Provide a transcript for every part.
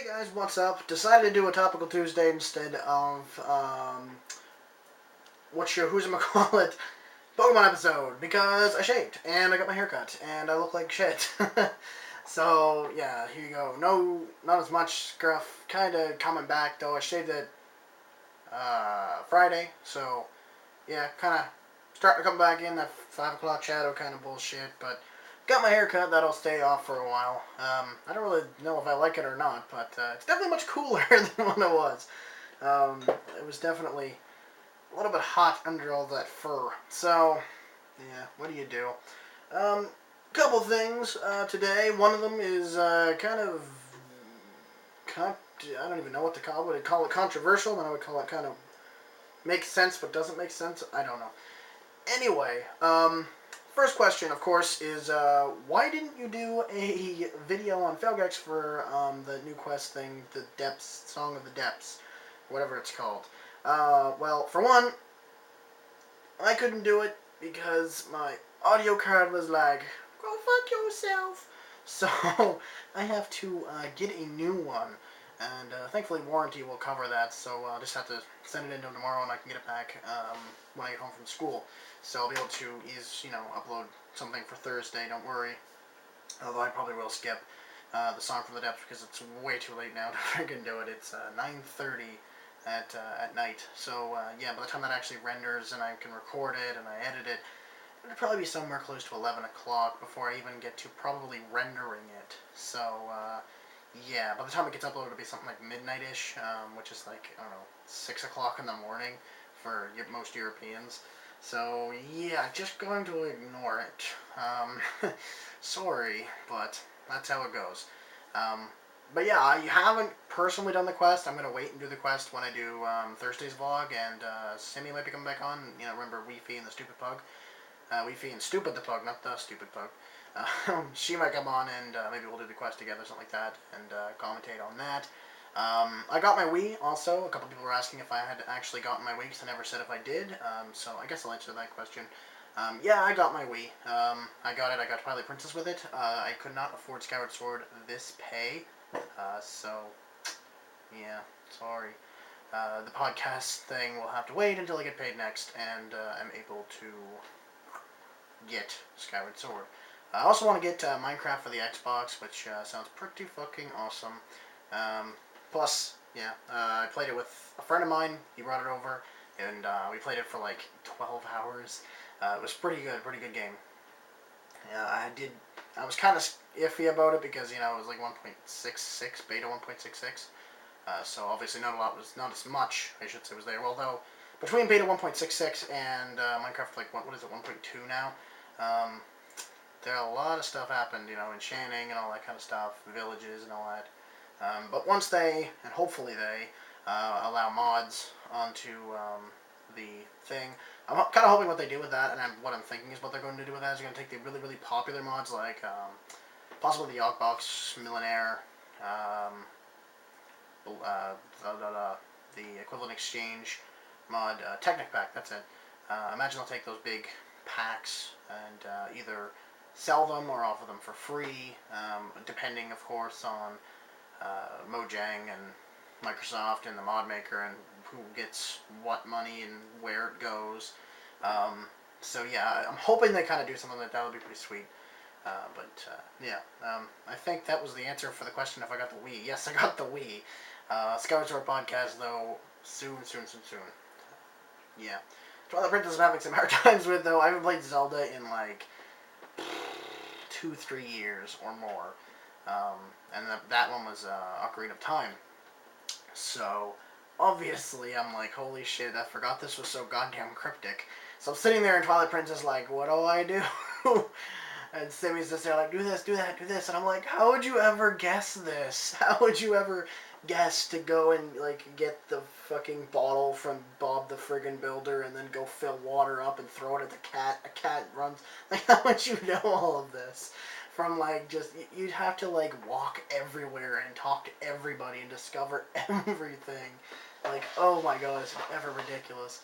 Hey guys, what's up? Decided to do a Topical Tuesday instead of, who's-it-call-it, Pokemon episode, because I shaved, and I got my hair cut, and I look like shit. So, yeah, here you go. No, not as much scruff, kinda coming back, though. I shaved it, Friday, so, yeah, kinda starting to come back in, that 5 o'clock shadow kind of bullshit, but got my hair cut, that'll stay off for a while. I don't really know if I like it or not, but it's definitely much cooler than what it was. It was definitely a little bit hot under all that fur. So, yeah, what do you do? Couple things today. One of them is I don't even know what to call it. Would I call it controversial? Then I would call it kind of makes sense but doesn't make sense. I don't know. Anyway, first question, of course, is why didn't you do a video on Felgex for the new quest thing, the Depths, Song of the Depths, whatever it's called? Well, for one, I couldn't do it because my audio card was like, go fuck yourself. So I have to get a new one, and thankfully warranty will cover that, so I'll just have to send it in tomorrow and I can get it back when I get home from school. So I'll be able to upload something for Thursday, don't worry. Although I probably will skip the Song from the Depths because it's way too late now to freaking do it. It's 9:30 at night. So yeah, by the time that actually renders and I can record it and I edit it, it'll probably be somewhere close to 11 o'clock before I even get to probably rendering it. So yeah, by the time it gets uploaded, it'll be something like midnight-ish, which is like, I don't know, 6 o'clock in the morning for most Europeans. So yeah, just going to ignore it. Sorry, but that's how it goes. But yeah, I haven't personally done the quest. I'm going to wait and do the quest when I do Thursday's vlog, and Simi might be coming back on. You know, remember Weefy and the Stupid Pug? Weefy and Stupid the Pug, not the Stupid Pug. She might come on, and maybe we'll do the quest together, something like that, and commentate on that. I got my Wii also. A couple people were asking if I had actually gotten my Wii, because I never said if I did. So I guess I'll answer that question. Yeah, I got my Wii. I got it. I got Twilight Princess with it. I could not afford Skyward Sword this pay. So, yeah, sorry. The podcast thing will have to wait until I get paid next, and I'm able to get Skyward Sword. I also want to get Minecraft for the Xbox, which sounds pretty fucking awesome. Plus, yeah, I played it with a friend of mine. He brought it over, and we played it for like 12 hours. It was pretty good game. I was kind of iffy about it because, it was like 1.66, beta 1.66. So obviously not as much, I should say, was there. Although, between beta 1.66 and Minecraft, like, what is it, 1.2 now? There a lot of stuff happened, enchanting and all that kind of stuff, villages and all that. But once they, and hopefully they, allow mods onto the thing, I'm kind of hoping what they do with that, and what I'm thinking is what they're going to do with that is they're going to take the really popular mods like possibly the Yogbox, Millionaire, the Equivalent Exchange mod, Technic Pack, that's it. Imagine they'll take those big packs and either sell them or offer them for free, depending, of course, on Mojang and Microsoft and the mod maker and who gets what money and where it goes. So yeah, I'm hoping they kind of do something like that. Would be pretty sweet. Yeah, I think that was the answer for the question if I got the Wii. Yes, I got the Wii. Skyward Sword podcast, though, soon. Yeah. Twilight Princess I'm having some hard times with, though. I haven't played Zelda in like 2-3 years or more. And that one was Ocarina of Time. So, obviously, I'm like, holy shit, I forgot this was so goddamn cryptic. So I'm sitting there in Twilight Princess like, what do I do? And Simi's just there like, do this, do that, do this. And I'm like, how would you ever guess this? How would you ever guess to go and, like, get the fucking bottle from Bob the friggin' Builder and then go fill water up and throw it at the cat? A cat runs. Like, how would you know all of this? From, like, just, you'd have to, like, walk everywhere and talk to everybody and discover everything. Like, oh my god, it's ever ridiculous.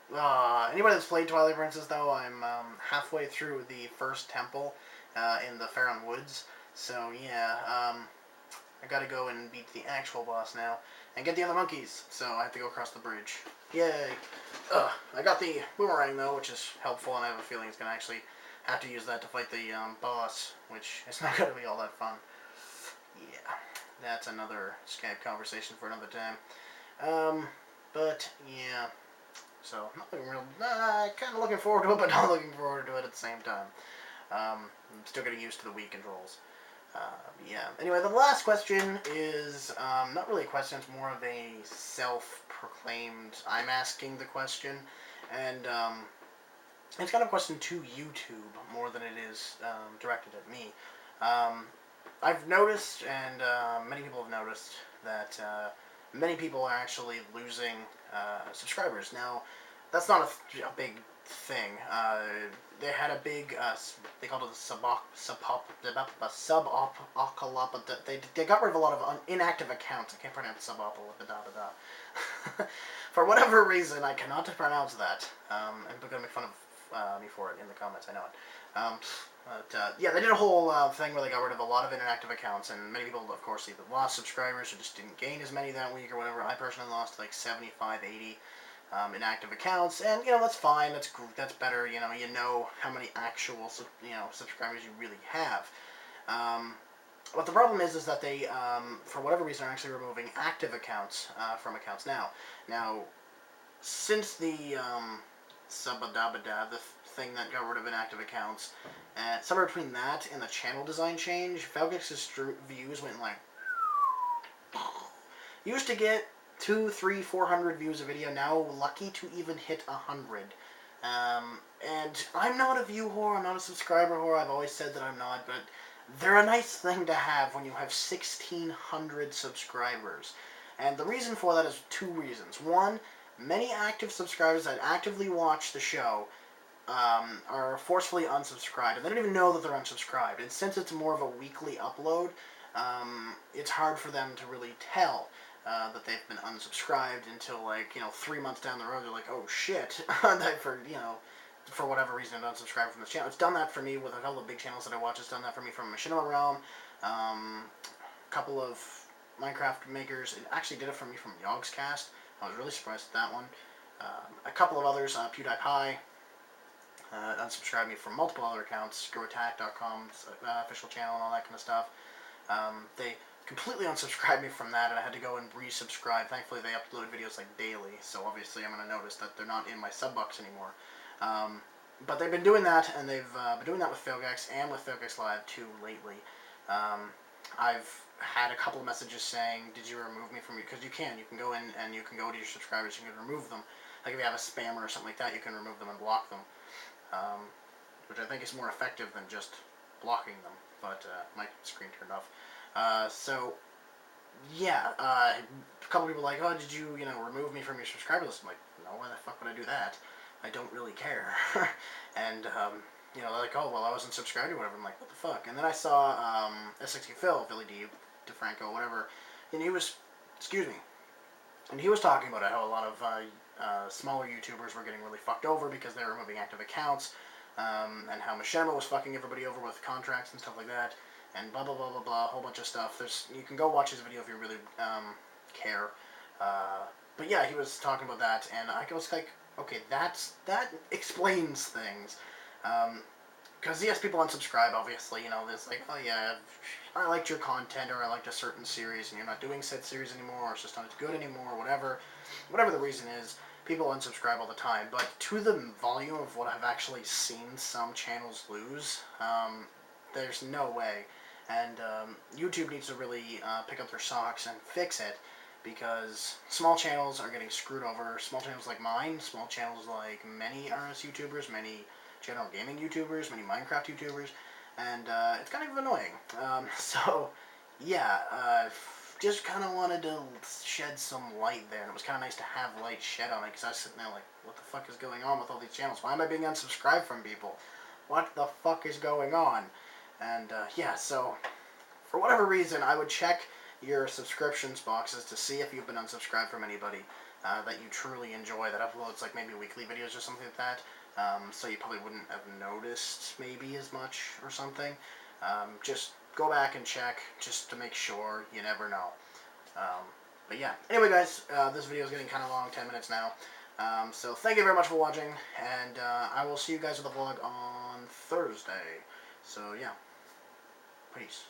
Anybody that's played Twilight Princess, though, I'm halfway through the first temple in the Faron Woods. So, yeah, I I gotta go and beat the actual boss now and get the other monkeys. So I have to go across the bridge. Yay! I got the boomerang though, which is helpful, and I have a feeling it's gonna actually have to use that to fight the boss, which is not gonna be all that fun. Yeah, that's another Skype conversation for another time. But yeah, so not looking real, kind of looking forward to it, but not looking forward to it at the same time. I'm still getting used to the Wii controls. Yeah. Anyway, the last question is not really a question. It's more of a self-proclaimed. I'm asking the question, and it's kind of a question to YouTube more than it is directed at me. I've noticed, and many people have noticed, that many people are actually losing subscribers. Now, that's not a big thing. They had a big, they called it the they got rid of a lot of inactive accounts. I can't pronounce for whatever reason, I cannot pronounce that. And they're going to make fun of me for it in the comments, I know it. Yeah, they did a whole thing where they got rid of a lot of inactive accounts, and many people, of course, either lost subscribers or just didn't gain as many that week or whatever. I personally lost like 75, 80 inactive accounts, and that's fine. That's better. You know how many actual subscribers you really have. What the problem is that they, for whatever reason, are actually removing active accounts from accounts now. Now, since the the thing that got rid of inactive accounts, somewhere between that and the channel design change, Felgix's views went like. Used to get 200, 300, 400 views a video. Now lucky to even hit 100. And I'm not a view whore. I'm not a subscriber whore. I've always said that I'm not, but they're a nice thing to have when you have 1,600 subscribers. And the reason for that is two reasons. One, many active subscribers that actively watch the show are forcefully unsubscribed, and they don't even know that they're unsubscribed. And since it's more of a weekly upload, it's hard for them to really tell that they've been unsubscribed until 3 months down the road. They're like, oh shit, for whatever reason, I unsubscribed from this channel. It's done that for me with a couple of big channels that I watch. It's done that for me from Machinima Realm, a couple of Minecraft makers. It actually did it for me from Yogscast. I was really surprised at that one. A couple of others, PewDiePie, unsubscribed me from multiple other accounts, ScrewAttack.com's official channel and all that kind of stuff. They completely unsubscribed me from that, and I had to go and resubscribe. Thankfully, they upload videos like daily, so obviously I'm going to notice that they're not in my sub box anymore. But they've been doing that, and they've been doing that with Failgex and with Failgex Live too lately. I've had a couple of messages saying, did you remove me from your... Because you can go in and you can go to your subscribers, you can remove them. Like if you have a spammer or something like that, you can remove them and block them. Which I think is more effective than just blocking them. But my screen turned off. So, yeah, a couple people were like, oh, did you, remove me from your subscriber list? I'm like, no, why the fuck would I do that? I don't really care. And, they're like, oh, well, I wasn't subscribed or whatever. I'm like, what the fuck? And then I saw S60 Phil, Philly D, DeFranco, whatever, and he was, and he was talking about how a lot of smaller YouTubers were getting really fucked over because they were removing active accounts, and how Machinima was fucking everybody over with contracts and stuff like that. And blah, blah, blah, blah, blah, a whole bunch of stuff. You can go watch his video if you really care. But yeah, he was talking about that, and I was like, okay, that explains things. Because yes, people unsubscribe, obviously, there's like, oh yeah, I liked your content, or I liked a certain series, and you're not doing said series anymore, or it's just not as good anymore, or whatever the reason is, people unsubscribe all the time. But to the volume of what I've actually seen some channels lose, there's no way. And YouTube needs to really pick up their socks and fix it, because small channels are getting screwed over. Small channels like mine, small channels like many RS YouTubers, many general gaming YouTubers, many Minecraft YouTubers, and it's kind of annoying. So, yeah, just kind of wanted to shed some light there, and it was kind of nice to have light shed on it, because I was sitting there like, what the fuck is going on with all these channels? Why am I being unsubscribed from people? What the fuck is going on? And, yeah, so, for whatever reason, I would check your subscriptions boxes to see if you've been unsubscribed from anybody that you truly enjoy, that uploads, like, maybe weekly videos or something like that. So you probably wouldn't have noticed maybe as much or something. Just go back and check just to make sure. You never know. But yeah. Anyway, guys, this video is getting kind of long, 10 minutes now. So thank you very much for watching, and I will see you guys with the vlog on Thursday. So yeah. Peace.